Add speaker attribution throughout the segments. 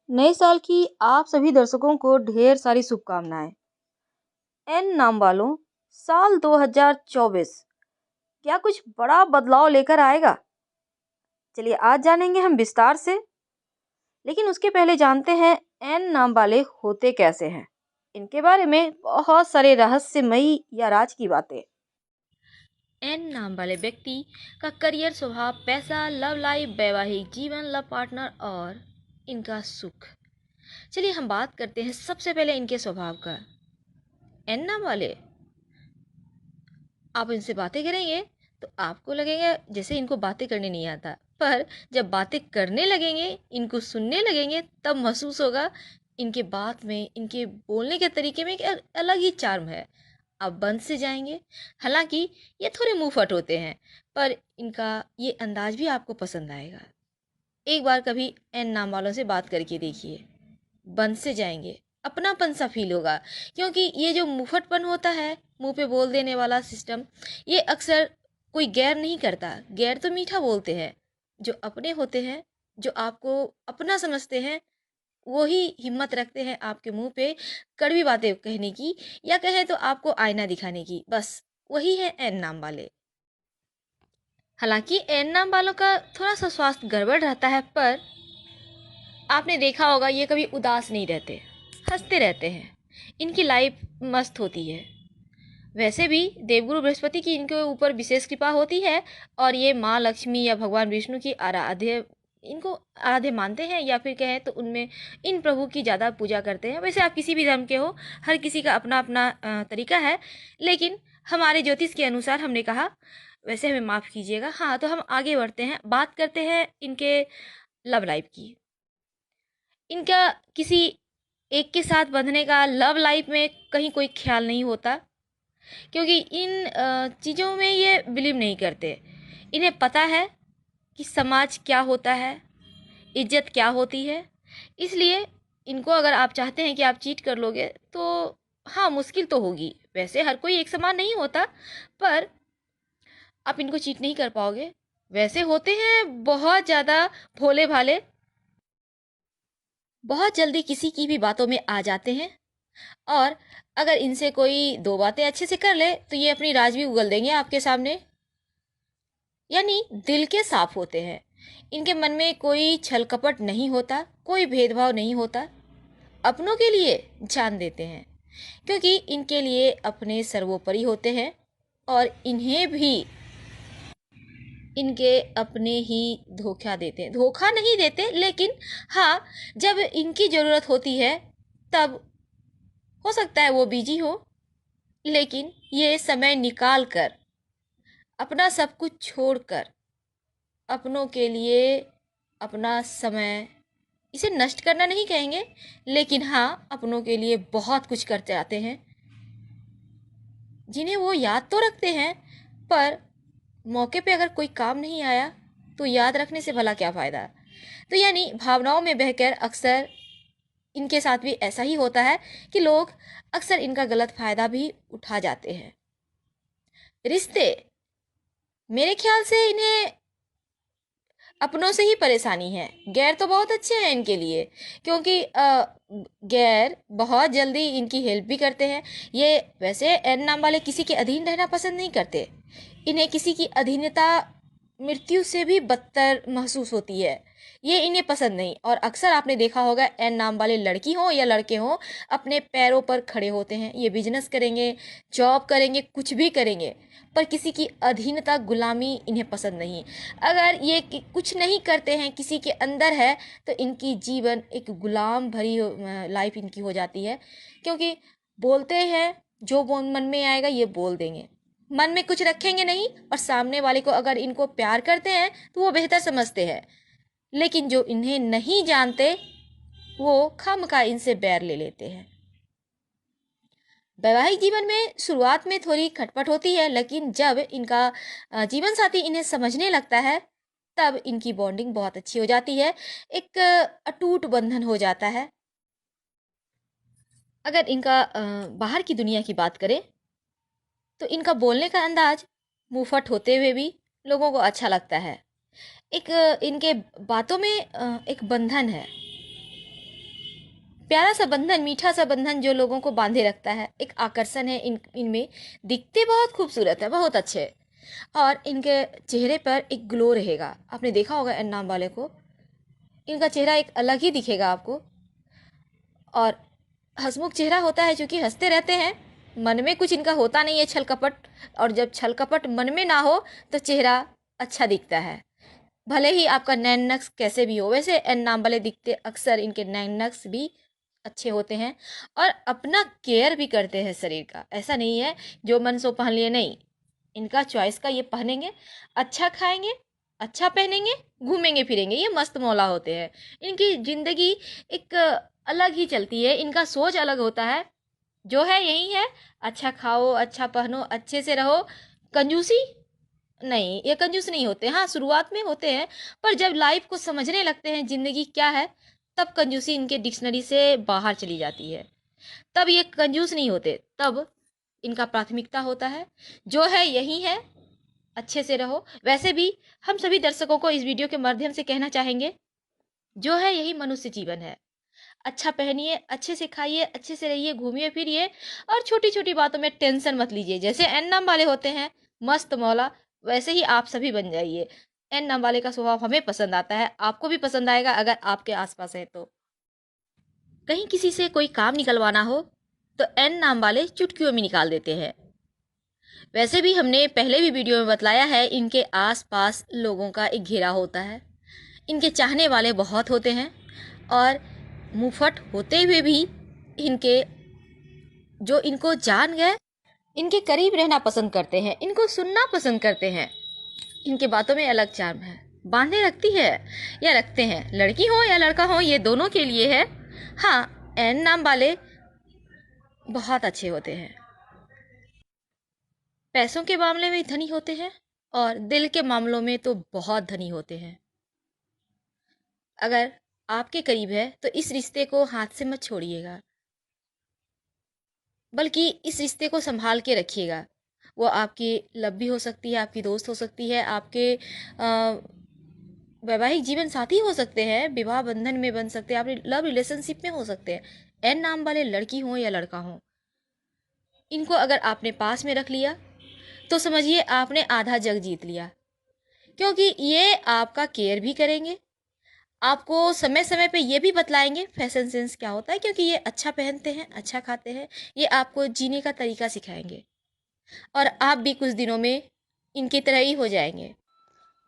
Speaker 1: नए साल की आप सभी दर्शकों को ढेर सारी शुभकामनाएं। एन नाम वालों, साल 2024 क्या कुछ बड़ा बदलाव लेकर आएगा? चलिए आज जानेंगे हम विस्तार से। लेकिन उसके पहले जानते हैं एन नाम वाले होते कैसे हैं। इनके बारे में बहुत सारे रहस्यमयी या राज की बातें। एन नाम वाले व्यक्ति का करियर, स्वभाव, पैसा, लव लाइफ, वैवाहिक जीवन, लव पार्टनर और इनका सुख। चलिए हम बात करते हैं सबसे पहले इनके स्वभाव का। एन नाम वाले, आप इनसे बातें करेंगे तो आपको लगेगा जैसे इनको बातें करने नहीं आता, पर जब बातें करने लगेंगे, इनको सुनने लगेंगे, तब महसूस होगा इनके बात में, इनके बोलने के तरीके में एक अलग ही चार्म है। आप बंद से जाएंगे। हालांकि ये थोड़े मुंहफट होते हैं, पर इनका ये अंदाज भी आपको पसंद आएगा। एक बार कभी एन नाम वालों से बात करके देखिए, बंद से जाएंगे, अपनापन सा फील होगा। क्योंकि ये जो मुफटपन होता है, मुंह पे बोल देने वाला सिस्टम, ये अक्सर कोई गैर नहीं करता। गैर तो मीठा बोलते हैं। जो अपने होते हैं, जो आपको अपना समझते हैं, वो ही हिम्मत रखते हैं आपके मुंह पे कड़वी बातें कहने की, या कहे तो आपको आईना दिखाने की। बस वही है एन नाम वाले। हालांकि एन नाम वालों का थोड़ा सा स्वास्थ्य गड़बड़ रहता है, पर आपने देखा होगा ये कभी उदास नहीं रहते, हंसते रहते हैं। इनकी लाइफ मस्त होती है। वैसे भी देवगुरु बृहस्पति की इनके ऊपर विशेष कृपा होती है, और ये माँ लक्ष्मी या भगवान विष्णु की आराध्य, इनको आराध्य मानते हैं, या फिर कहें तो उनमें इन प्रभु की ज़्यादा पूजा करते हैं। वैसे आप किसी भी धर्म के हो, हर किसी का अपना अपना तरीका है, लेकिन हमारे ज्योतिष के अनुसार हमने कहा, वैसे हमें माफ़ कीजिएगा। हाँ, तो हम आगे बढ़ते हैं, बात करते हैं इनके लव लाइफ की। इनका किसी एक के साथ बंधने का लव लाइफ में कहीं कोई ख्याल नहीं होता, क्योंकि इन चीज़ों में ये बिलीव नहीं करते। इन्हें पता है कि समाज क्या होता है, इज्जत क्या होती है। इसलिए इनको अगर आप चाहते हैं कि आप चीट कर लोगे, तो हाँ, मुश्किल तो होगी। वैसे हर कोई एक समान नहीं होता, पर आप इनको चीट नहीं कर पाओगे। वैसे होते हैं बहुत ज़्यादा भोले भाले, बहुत जल्दी किसी की भी बातों में आ जाते हैं, और अगर इनसे कोई दो बातें अच्छे से कर ले तो ये अपनी राज भी उगल देंगे आपके सामने। यानी दिल के साफ होते हैं। इनके मन में कोई छल कपट नहीं होता, कोई भेदभाव नहीं होता। अपनों के लिए जान देते हैं, क्योंकि इनके लिए अपने सर्वोपरि होते हैं, और इन्हें भी इनके अपने ही धोखा देते हैं। धोखा नहीं देते, लेकिन हाँ, जब इनकी ज़रूरत होती है तब हो सकता है वो बिजी हो, लेकिन ये समय निकाल कर, अपना सब कुछ छोड़कर, अपनों के लिए अपना समय, इसे नष्ट करना नहीं कहेंगे, लेकिन हाँ, अपनों के लिए बहुत कुछ करते आते हैं, जिन्हें वो याद तो रखते हैं, पर मौके पे अगर कोई काम नहीं आया तो याद रखने से भला क्या फ़ायदा। तो यानी भावनाओं में बहकर अक्सर इनके साथ भी ऐसा ही होता है कि लोग अक्सर इनका गलत फ़ायदा भी उठा जाते हैं। रिश्ते, मेरे ख्याल से इन्हें अपनों से ही परेशानी है। गैर तो बहुत अच्छे हैं इनके लिए, क्योंकि गैर बहुत जल्दी इनकी हेल्प भी करते हैं। ये वैसे एन नाम वाले किसी के अधीन रहना पसंद नहीं करते। इन्हें किसी की अधीनता मृत्यु से भी बदतर महसूस होती है। ये इन्हें पसंद नहीं। और अक्सर आपने देखा होगा, एन नाम वाले लड़की हों या लड़के हों, अपने पैरों पर खड़े होते हैं। ये बिजनेस करेंगे, जॉब करेंगे, कुछ भी करेंगे, पर किसी की अधीनता, गुलामी इन्हें पसंद नहीं। अगर ये कुछ नहीं करते हैं, किसी के अंदर है, तो इनकी जीवन एक गुलाम भरी लाइफ इनकी हो जाती है। क्योंकि बोलते हैं जो मन में आएगा ये बोल देंगे, मन में कुछ रखेंगे नहीं, और सामने वाले को अगर इनको प्यार करते हैं तो वो बेहतर समझते हैं, लेकिन जो इन्हें नहीं जानते वो खामखा इनसे बैर ले लेते हैं। वैवाहिक जीवन में शुरुआत में थोड़ी खटपट होती है, लेकिन जब इनका जीवन साथी इन्हें समझने लगता है, तब इनकी बॉन्डिंग बहुत अच्छी हो जाती है। एक अटूट बंधन हो जाता है। अगर इनका बाहर की दुनिया की बात करें, तो इनका बोलने का अंदाज मुंहफट होते हुए भी लोगों को अच्छा लगता है। एक इनके बातों में एक बंधन है। प्यारा सा बंधन, मीठा सा बंधन जो लोगों को बांधे रखता है। एक आकर्षण है इनमें। दिखते बहुत खूबसूरत है, बहुत अच्छे। और इनके चेहरे पर एक ग्लो रहेगा। आपने देखा होगा एन नाम वाले को, इनका चेहरा एक अलग ही दिखेगा आपको। और हंसमुख चेहरा होता है, क्योंकि हंसते रहते हैं। मन में कुछ इनका होता नहीं है छल कपट। और जब छल कपट मन में ना हो तो चेहरा अच्छा दिखता है। भले ही आपका नैन नक्श कैसे भी हो। वैसे एन नाम वाले दिखते अक्सर इनके नैन नक्श भी अच्छे होते हैं। और अपना केयर भी करते हैं शरीर का। ऐसा नहीं है जो मन सो पहन लिए, नहीं। इनका चॉइस का ये पहनेंगे, अच्छा खाएंगे, अच्छा पहनेंगे, घूमेंगे फिरेंगे, ये मस्त मौला होते हैं। इनकी जिंदगी एक अलग ही चलती है। इनका सोच अलग होता है। जो है यही है, अच्छा खाओ, अच्छा पहनो, अच्छे से रहो। कंजूसी नहीं, ये कंजूस नहीं होते। हाँ, शुरुआत में होते हैं, पर जब लाइफ को समझने लगते हैं जिंदगी क्या है, तब कंजूसी इनके डिक्शनरी से बाहर चली जाती है। तब ये कंजूस नहीं होते, तब इनका प्राथमिकता होता है जो है यही है, अच्छे से रहो। वैसे भी हम सभी दर्शकों को इस वीडियो के माध्यम से कहना चाहेंगे, जो है यही मनुष्य जीवन है। अच्छा पहनिए, अच्छे से खाइए, अच्छे से रहिए, घूमिए फिरिए। और छोटी छोटी बातों में टेंशन मत लीजिए। जैसे एन नाम वाले होते हैं मस्त मौला, वैसे ही आप सभी बन जाइए। एन नाम वाले का स्वभाव हमें पसंद आता है, आपको भी पसंद आएगा अगर आपके आसपास है तो। कहीं किसी से कोई काम निकलवाना हो तो एन नाम वाले चुटकियों में निकाल देते हैं। वैसे भी हमने पहले भी वीडियो में बतलाया है, इनके आसपास लोगों का एक घेरा होता है। इनके चाहने वाले बहुत होते हैं। और मुंहफट होते हुए भी इनके जो इनको जान गए, इनके करीब रहना पसंद करते हैं, इनको सुनना पसंद करते हैं। इनके बातों में अलग चार्म है। बांधे रखती है या रखते हैं, लड़की हो या लड़का हो, ये दोनों के लिए है। हाँ, एन नाम वाले बहुत अच्छे होते हैं। पैसों के मामले में धनी होते हैं और दिल के मामलों में तो बहुत धनी होते हैं। अगर आपके करीब है तो इस रिश्ते को हाथ से मत छोड़िएगा, बल्कि इस रिश्ते को संभाल के रखिएगा। वो आपकी लव भी हो सकती है, आपकी दोस्त हो सकती है, आपके वैवाहिक जीवन साथी हो सकते हैं, विवाह बंधन में बन सकते हैं, आपके लव रिलेशनशिप में हो सकते हैं। एन नाम वाले लड़की हो या लड़का हो, इनको अगर आपने पास में रख लिया तो समझिए आपने आधा जग जीत लिया। क्योंकि ये आपका केयर भी करेंगे, आपको समय समय पे ये भी बतलाएंगे फैशन सेंस क्या होता है, क्योंकि ये अच्छा पहनते हैं, अच्छा खाते हैं। ये आपको जीने का तरीका सिखाएंगे और आप भी कुछ दिनों में इनकी तरह ही हो जाएंगे।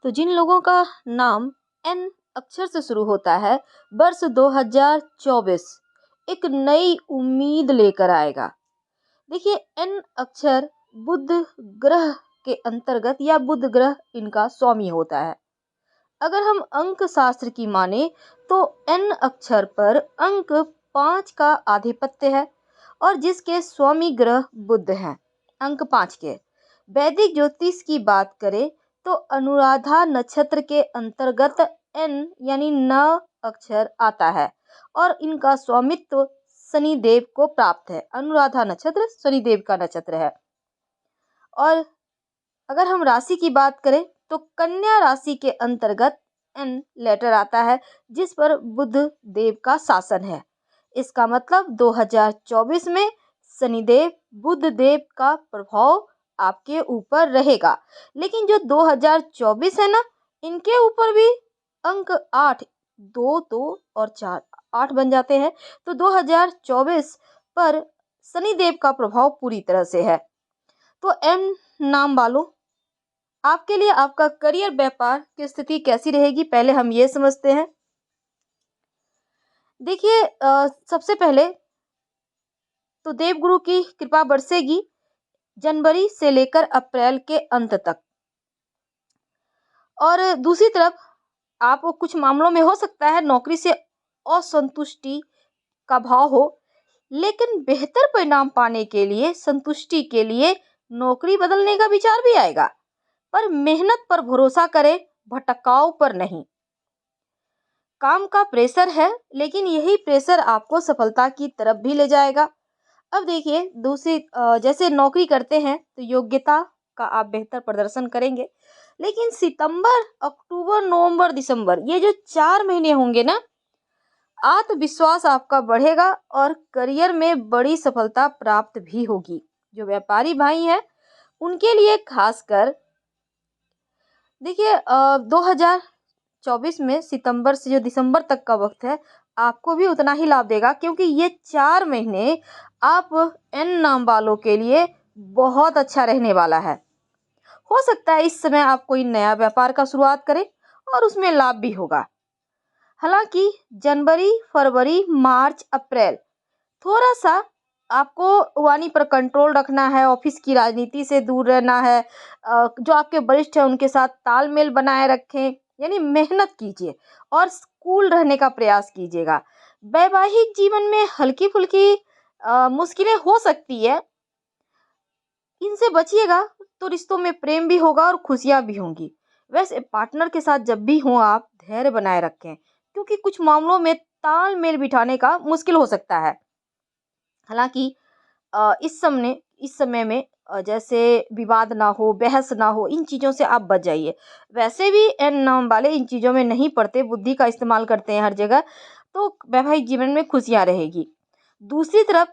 Speaker 1: तो जिन लोगों का नाम एन अक्षर से शुरू होता है, वर्ष 2024 एक नई उम्मीद लेकर आएगा। देखिए, एन अक्षर बुध ग्रह के अंतर्गत या बुध ग्रह इनका स्वामी होता है। अगर हम अंक शास्त्र की माने तो एन अक्षर पर अंक 5 का आधिपत्य है और जिसके स्वामी ग्रह बुध हैं, अंक 5 के। वैदिक ज्योतिष की बात करें तो अनुराधा नक्षत्र के अंतर्गत एन यानी न अक्षर आता है और इनका स्वामित्व शनिदेव को प्राप्त है। अनुराधा नक्षत्र शनिदेव का नक्षत्र है। और अगर हम राशि की बात करें तो कन्या राशि के अंतर्गत एन लेटर आता है, जिस पर बुध देव का शासन है। इसका मतलब 2024 में शनिदेव बुध देव का प्रभाव आपके ऊपर रहेगा। लेकिन जो 2024 है ना, इनके ऊपर भी अंक 8, 2 2 और 4 8 बन जाते हैं। तो 2024 पर शनिदेव का प्रभाव पूरी तरह से है। तो एम नाम वालों, आपके लिए आपका करियर व्यापार की स्थिति कैसी रहेगी, पहले हम ये समझते हैं। देखिए, सबसे पहले तो देवगुरु की कृपा बरसेगी जनवरी से लेकर अप्रैल के अंत तक। और दूसरी तरफ आपको कुछ मामलों में हो सकता है नौकरी से असंतुष्टि का भाव हो, लेकिन बेहतर परिणाम पाने के लिए, संतुष्टि के लिए नौकरी बदलने का विचार भी आएगा। पर मेहनत पर भरोसा करें, भटकाव पर नहीं। काम का प्रेशर है, लेकिन यही प्रेशर आपको सफलता की तरफ भी ले जाएगा। अब देखिए, दूसरी जैसे नौकरी करते हैं तो योग्यता का आप बेहतर प्रदर्शन करेंगे। लेकिन सितंबर, अक्टूबर, नवंबर, दिसंबर, ये जो 4 महीने होंगे ना, आत्मविश्वास आपका बढ़ेगा और करियर में बड़ी सफलता प्राप्त भी होगी। जो व्यापारी भाई हैं उनके लिए खासकर देखिए 2024 में सितंबर से जो दिसंबर तक का वक्त है आपको भी उतना ही लाभ देगा, क्योंकि ये 4 महीने आप एन नाम वालों के लिए बहुत अच्छा रहने वाला है। हो सकता है इस समय आप कोई नया व्यापार का शुरुआत करें और उसमें लाभ भी होगा। हालांकि जनवरी, फरवरी, मार्च, अप्रैल थोड़ा सा आपको वाणी पर कंट्रोल रखना है, ऑफिस की राजनीति से दूर रहना है, जो आपके वरिष्ठ हैं उनके साथ तालमेल बनाए रखें, यानी मेहनत कीजिए और कूल रहने का प्रयास कीजिएगा। वैवाहिक जीवन में हल्की फुल्की मुश्किलें हो सकती है, इनसे बचिएगा तो रिश्तों में प्रेम भी होगा और खुशियां भी होंगी। वैसे पार्टनर के साथ जब भी हो आप धैर्य बनाए रखें, क्योंकि कुछ मामलों में तालमेल बिठाने का मुश्किल हो सकता है। हालांकि इस समय में जैसे विवाद ना हो, बहस ना हो, इन चीज़ों से आप बच जाइए। वैसे भी एन नाम वाले इन चीज़ों में नहीं पड़ते, बुद्धि का इस्तेमाल करते हैं हर जगह, तो वैवाहिक जीवन में खुशियाँ रहेगी। दूसरी तरफ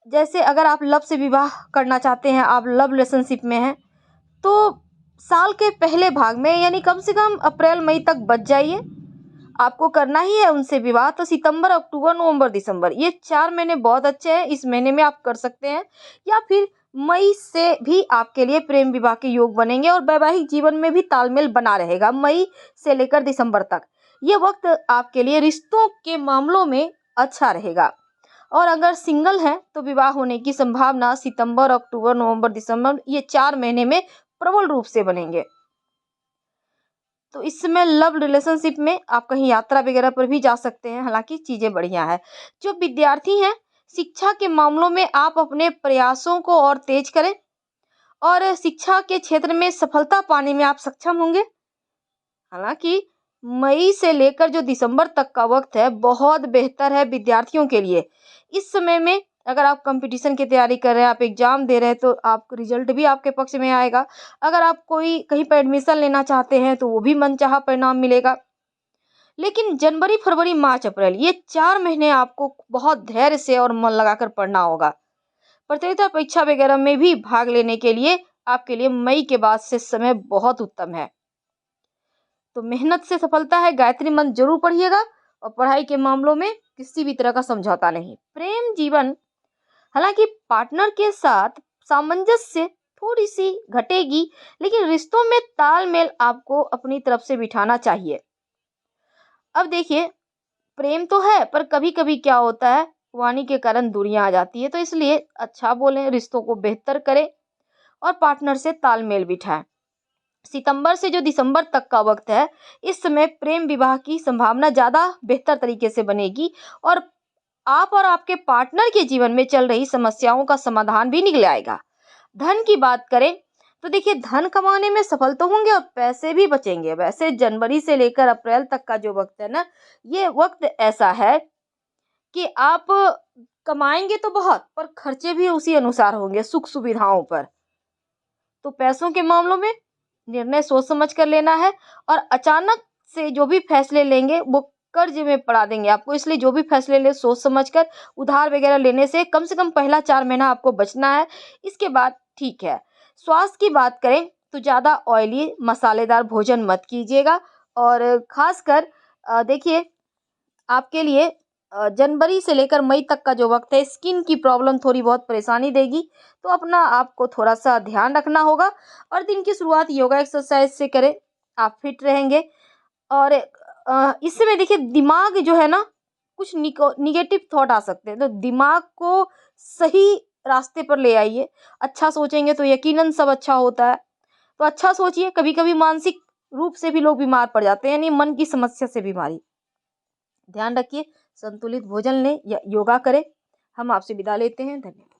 Speaker 1: जैसे अगर आप लव से विवाह करना चाहते हैं, आप लव रिलेशनशिप में हैं, तो साल के पहले भाग में यानी कम से कम अप्रैल मई तक बच जाइए। आपको करना ही है उनसे विवाह तो सितंबर, अक्टूबर, नवंबर, दिसंबर ये 4 महीने बहुत अच्छे हैं। इस महीने में आप कर सकते हैं, या फिर मई से भी आपके लिए प्रेम विवाह के योग बनेंगे और वैवाहिक जीवन में भी तालमेल बना रहेगा। मई से लेकर दिसंबर तक ये वक्त आपके लिए रिश्तों के मामलों में अच्छा रहेगा। और अगर सिंगल हैं तो विवाह होने की संभावना सितंबर, अक्टूबर, नवंबर, दिसंबर ये 4 महीने में प्रबल रूप से बनेंगे। तो इस समय लव रिलेशनशिप में आप कहीं यात्रा वगैरह पर भी जा सकते हैं, हालांकि चीज़ें बढ़िया है। जो विद्यार्थी हैं शिक्षा के मामलों में आप अपने प्रयासों को और तेज करें और शिक्षा के क्षेत्र में सफलता पाने में आप सक्षम होंगे। हालांकि मई से लेकर जो दिसंबर तक का वक्त है बहुत बेहतर है विद्यार्थियों के लिए। इस समय में अगर आप कंपटीशन की तैयारी कर रहे हैं, आप एग्जाम दे रहे हैं, तो आप रिजल्ट भी आपके पक्ष में आएगा। अगर आप कोई कहीं पर एडमिशन लेना चाहते हैं तो वो भी मनचाहा परिणाम मिलेगा। लेकिन जनवरी, फरवरी, मार्च, अप्रैल ये 4 महीने आपको बहुत धैर्य से और मन लगाकर पढ़ना होगा। प्रतियोगिता परीक्षा वगैरह में भी भाग लेने के लिए आपके लिए मई के बाद से समय बहुत उत्तम है। तो मेहनत से सफलता है, गायत्री मंत्र जरूर पढ़िएगा और पढ़ाई के मामलों में किसी भी तरह का समझौता नहीं। प्रेम जीवन हालांकि पार्टनर के साथ सामंजस्य थोड़ी सी घटेगी, लेकिन रिश्तों में तालमेल आपको अपनी तरफ से बिठाना चाहिए। अब देखिए प्रेम तो है, पर कभी कभी क्या होता है वाणी के कारण दूरियां आ जाती है, तो इसलिए अच्छा बोलें, रिश्तों को बेहतर करें और पार्टनर से तालमेल बिठाएं। सितंबर से जो दिसंबर तक का वक्त है इस समय प्रेम विवाह की संभावना ज़्यादा बेहतर तरीके से बनेगी और आप और आपके पार्टनर के जीवन में चल रही समस्याओं का समाधान भी निकल आएगा। धन की बात करें तो देखिए धन कमाने में सफल तो होंगे और पैसे भी बचेंगे। वैसे जनवरी से लेकर अप्रैल तक का जो वक्त है ना, ये वक्त ऐसा है कि आप कमाएंगे तो बहुत, पर खर्चे भी उसी अनुसार होंगे सुख सुविधाओं पर। तो पैसों के मामलों में निर्णय सोच समझ कर लेना है और अचानक से जो भी फैसले लेंगे वो कर्ज में पड़ा देंगे आपको, इसलिए जो भी फैसले ले सोच समझ कर, उधार वगैरह लेने से कम पहला 4 महीना आपको बचना है। इसके बाद ठीक है। स्वास्थ्य की बात करें तो ज़्यादा ऑयली मसालेदार भोजन मत कीजिएगा और खासकर देखिए आपके लिए जनवरी से लेकर मई तक का जो वक्त है स्किन की प्रॉब्लम थोड़ी बहुत परेशानी देगी, तो अपना आपको थोड़ा सा ध्यान रखना होगा और दिन की शुरुआत योगा एक्सरसाइज से करें, आप फिट रहेंगे। और इस समय देखिए दिमाग जो है ना कुछ निगेटिव थॉट आ सकते हैं, तो दिमाग को सही रास्ते पर ले आइए। अच्छा सोचेंगे तो यकीनन सब अच्छा होता है, तो अच्छा सोचिए। कभी कभी मानसिक रूप से भी लोग बीमार पड़ जाते हैं, यानी मन की समस्या से बीमारी। ध्यान रखिए, संतुलित भोजन लें या योगा करें। हम आपसे विदा लेते हैं, धन्यवाद।